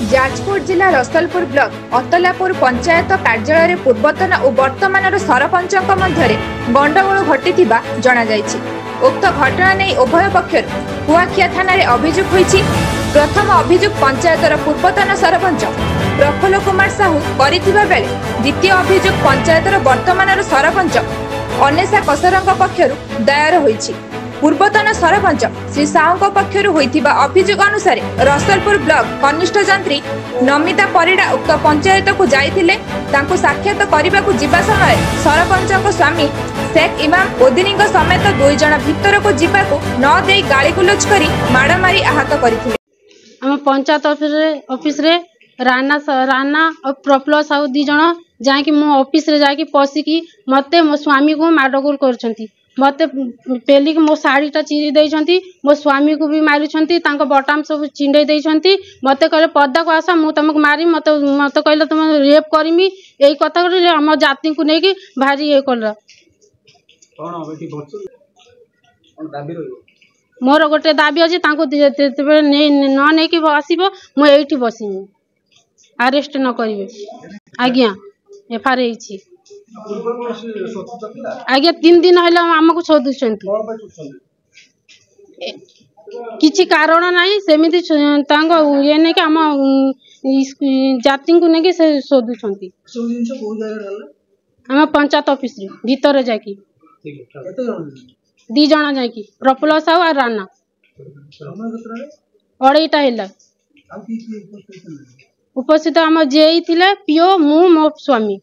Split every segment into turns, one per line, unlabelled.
जाजपुर जिला रसलपुर ब्लॉक अतलापुर पंचायत कार्यालय पूर्वतन और वर्तमान सरपंचों मध्य गंडगोल घटी उक्त घटना नहीं उभय पक्षर कुआखिया थाना अभियोग होईछि। प्रथम अभियोग पंचायतर पूर्वतन सरपंच प्रफुल्ल कुमार साहू करिथिबा बेले द्वितीय अभियोग पंचायतर वर्तमान सरपंच अनेशा कसरंग पक्षर दायर होईछि। पूर्वतन सरपंच श्री साहू पक्षर होइथिबा अभियोग अनुसार रसलपुर ब्लॉक कनिष्ठ जंत्री नमिता परिडा उक्त पंचायत को जाइथिले। तांको साक्षात करने को जिबा समय सरपंच स्वामी शेख इमाम ओदिनी समेत 2 जण भितर को जीवा को न दे गाली गुलज करी माड़ मारी आहत करथिले।
हम पंचायत ऑफिस रे राना और प्रफुल्ल साहू 2 जण जाकि मो ऑफिस रे जाकि पसिकी मते मो स्वामी को माडगोल करछंती। मते पेली मो साड़ीटा चिरी देइछंती, मो स्वामी को भी मारिछंती, तांको बटाम सब चिंडे देइछंती। मते कहले पद्दा को आसा मु तुमको मारी मते कहले तुम रेप करमी एई कथा कहले हम जाति को नेकी भारी ए करला।
कोन अबेटी बचल कोन दाबी रहियो
मोर गोटे दाबी अछि तांको न नेकी आसीबो मु एठी बसिनी अरेस्ट न करिवे। आज्ञा एफआर हेछि आगे 3 दिन है आमको शोधुंट किसी कारण नहीं सेमती ये नहीं कि आम जाति को लेकिन से शोधुंट आम पंचायत ऑफिस भीतर जाकि 2 जण जाकि प्रफुल्ल साहू और राना 2:30 है उपस्थित आम जेई थिले पीओ मु मो स्वामी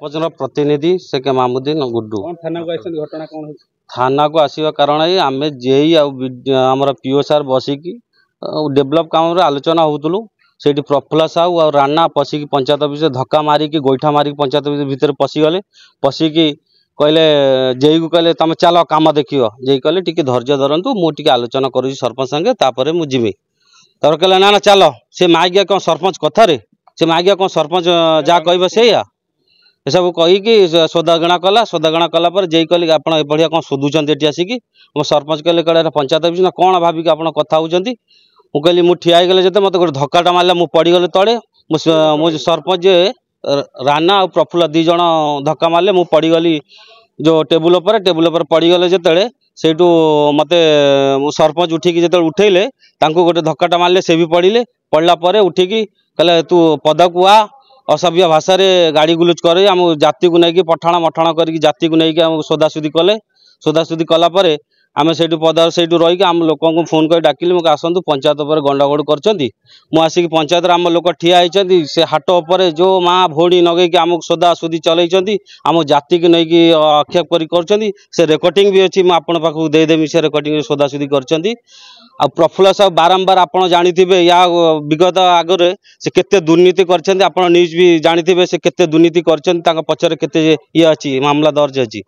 प्रतिनिधि शेख मामुद्दीन गुड्डू थाना को आसवा कारण आम जेई आमर पीओ सार बसिकी डेभलप काम आलोचना होतलु से प्रफुल्ल साहू और राना पशिकी पंचायत ऑफिस धक्का मारिकी गोईठा मारिकी पंचायत ऑफिस भितर पशिगले। पशिकी कहले जेई को कहले तुम चल काम देख जेई कहले टिके धैर्य धरतु मुझे आलोचना करुँच सरपंच संगे तापर मु जिमी तर कहले ना ना चल से मागिया कौन सरपंच कथार से मागिया कौन सरपंच जहाँ कह से सब कहीकि सोदागणा कला जेई कहले आप बढ़िया कौन शोधुंट ये आसिकी मो सरपंच कहले कहले पंचायत ऑफिस ना कौन भाविक आप कथा होती मुझे मुझे ठिया गले जो मत गोटे धक्काटा मारे मुझे पड़गली तले मुझे सरपंच राना और प्रफुल्ल 2 जण धक्का मारे मुझे पड़गली जो टेबुल पर पड़गले जिते से मत सरपंच उठिकी जो उठेले गोटे धक्काटा मारे से भी पड़ला उठिकी कहले तू पदा को आ असभ्य भाषा रे गाड़ी गुलुच करे आम जाति को लेकिन पठाण मठाण करके जाति को लेकिन सोदासुदी कले सोदासुदी कलापर आम से पदार से रही आम लोक फोन कर डाकिली मुझे आसतु पंचायत पर गंडागोड़ कर पंचायत आम लोक ठिया होती से हाट उपर जो माँ भौणी नगेकी आमको सोदासुदी चलती आम जाति को लेकिन आक्षेप कर रेकर्डिंग भी अच्छी मुझे पाखक देदेमी से रेकर्डिंग सोदासुदी कर प्रफुल्ल साहू बारंबार आपड़ जानी या विगत आगे से केते दुर्नीति कर न्यूज भी जानी से केते दुर्नीति कर पचर केते ये अच्छी मामला दर्ज अच्छी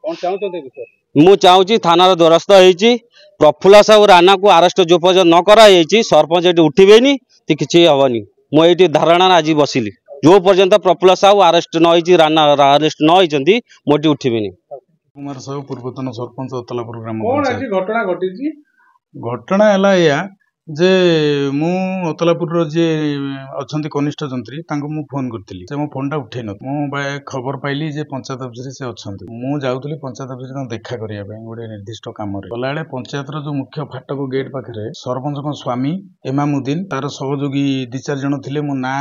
मु चाहूँगी थानार द्वारस्थ होती प्रफुल्ल साहू राना को अरेस्ट जो पर्यटन न कराई सरपंच ये उठबेनी तो किसी हेनी मुझे धारणा आज बसिली जो पर्यंत प्रफुल्ल साहू अरेस्ट न राना अरेस्ट न होती मुझे उठबेनी।
कुमार साहू पूर्वतन सरपंच अतलापुर ग्राम घटना है जे मु अतलापुर जे अच्छा कनिष्ठ जंत्री मु फोन करती से मो फोन टा उठे न खबर पाइली जे पंचायत ऑफिस से अच्छा मु जाऊली पंचायत ऑफिस देखा करने गोटे निर्दिष्ट कम गला पंचायत जो मुख्य फाटक गेट पाखे सरपंच स्वामी इमामुद्दीन तार सहयोगी 2-4 जन थे मो ना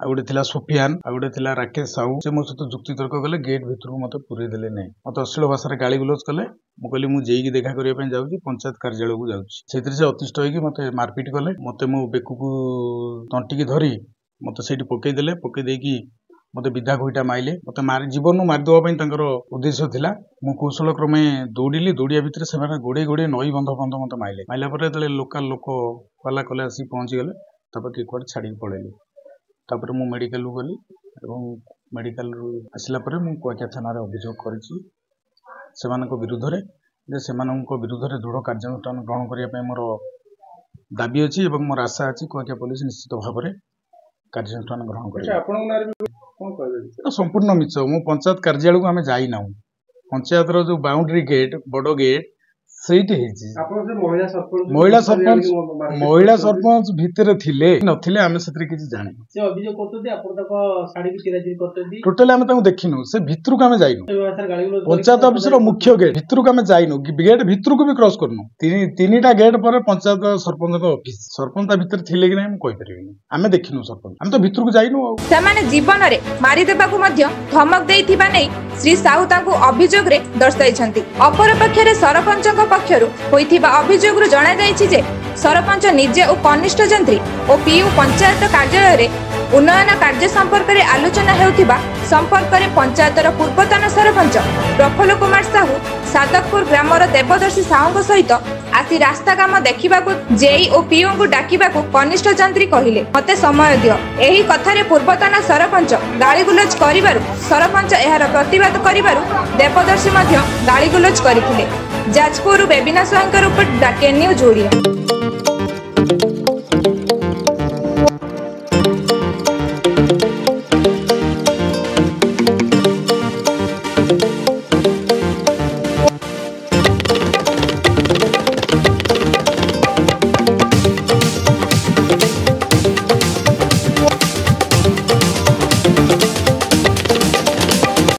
गोटे थी सुफियान आ गोटे राकेश साहू से मो सहित जुक्ति तर्क कले गेट भर मत पूरे देले नहीं मत अश्लील भाषा गाली गुलज कले मु कहली मुझे देखा करने जाऊँगी पंचायत कार्यालय को जाऊँगी से अतिष्ठ होगी मत मारपिट कले मत मो बेकू को तंटिकी धरी मत से पकईदे पकईदेकी मत विधा घईटा माइले मत जीवन मारिदेवाई उद्देश्य थिला मु कौशल क्रमे दौड़िली दौड़िया भितर से गोड़े गोड़े नई बंध बंध मत माइले माइला पर लोकाल लोक वाला कले आसी पहुँचीगले कि कड़े छाड़ी पड़ेली तापर मु मेडिकल गली और मेडिकल आसला कुआखिया थाना अभियोग कर विरुद्ध विरुद्ध दृढ़ कार्यानुष्ठान ग्रहण करने मोर दाबी अच्छी और मोर आशा अच्छी कुआखिया पुलिस निश्चित भाव में कार्यानुष्ठान ग्रहण कर संपूर्ण मिछ मो पंचायत कार्यालय को आम जाना पंचायत जो बाउंड्री गेट बड़ गेट ସେଇଠି ହେଇଛି।
ଆପଣ ସେ ମହିଳା ସରପଞ୍ଚ
ମହିଳା ସରପଞ୍ଚ ଭିତରେ ଥିଲେ ନଥିଲେ ଆମେ ସେଥିରେ କିଛି ଜାଣିନୁ।
ସେ ଅଭିଯୋଗ କରୁଛନ୍ତି ଆପଣ ତାଙ୍କ ଶାଢୀ ବି ଚିରାଚିରି କରୁଛନ୍ତି।
ଟୋଟାଲି ଆମେ ତାଙ୍କୁ ଦେଖିନୁ, ସେ ଭିତରକୁ ଆମେ ଯାଇନୁ। ପଞ୍ଚାୟତ ଅଫିସର ମୁଖ୍ୟ ଗେଟ୍ ଭିତରକୁ ଆମେ ଯାଇନୁ, ଗେଟ୍ ଭିତରକୁ ବି କ୍ରସ କରିନୁ। ତିନିଟା ଗେଟ୍ ପରେ ପଞ୍ଚାୟତ ସରପଞ୍ଚଙ୍କ ଅଫିସ। ସରପଞ୍ଚ ତା ଭିତରେ ଥିଲେ କି ନାହିଁ ମୁଁ କହିପାରିବିନି, ଆମେ ଦେଖିନୁ ସରପଞ୍ଚ, ଆମେ ତ ଭିତରକୁ ଯାଇନୁ। ଆଉ
ସେମାନେ ଜୀବନରେ ମାରିଦେବାକୁ ମଧ୍ୟ ଧମକ ଦେଇଥିବା ନେଇ ଶ୍ରୀ ସାହୁ ତାଙ୍କୁ ଅଭିଯୋଗରେ ଦର୍ଶାଇଛନ୍ତି। ଅପରପକ୍ଷରେ ସରପଞ୍ଚଙ୍କ ପକ୍ଷରୁ ହୋଇଥିବା ଅଭିଯୋଗରୁ ଜଣାଯାଇଛି ଯେ ସରପଞ୍ଚ ନିଜେ ଓ କନିଷ୍ଠ ଯନ୍ତ୍ରୀ ଓ ପିୟୁ ପଞ୍ଚାୟତ କାର୍ଯ୍ୟାଳୟରେ ଉନ୍ନୟନ କାର୍ଯ୍ୟ ସମ୍ପର୍କରେ ଆଲୋଚନା ହେଉଥିବା ସମ୍ପର୍କରେ ପଞ୍ଚାୟତର ପୂର୍ବତନ ସରପଞ୍ଚ ପ୍ରଫୁଲ୍ଲ କୁମାର ସାହୁ ସାଦକପୁର ଗ୍ରାମର ଦେବଦର୍ଶୀ ସାହୁଙ୍କ ସହିତ ଆସି ରାସ୍ତା କାମ ଦେଖିବାକୁ ଜେଇ ଓ ପିୟୁଙ୍କୁ ଡାକିବାକୁ କନିଷ୍ଠ ଯନ୍ତ୍ରୀ କହିଲେ, ମତେ ସମୟ ଦିଅ। ଏହି କଥାରେ ପୂର୍ବତନ ସରପଞ୍ଚ ଗାଳିଗୁଲଜ କରିବାରୁ ସରପଞ୍ଚ ଏହାର ପ୍ରତିବାଦ କରିବାରୁ ଦେବଦର୍ଶୀ ମଧ୍ୟ ଗାଳିଗୁଲଜ କରିଥିଲେ। ଯାଜପୁରରୁ ବେବିନା ସ୍ୱାଇଁଙ୍କ ରିପୋର୍ଟ, ଦ କେନ୍ ନ୍ୟୁଜ୍ ଓଡ଼ିଆ।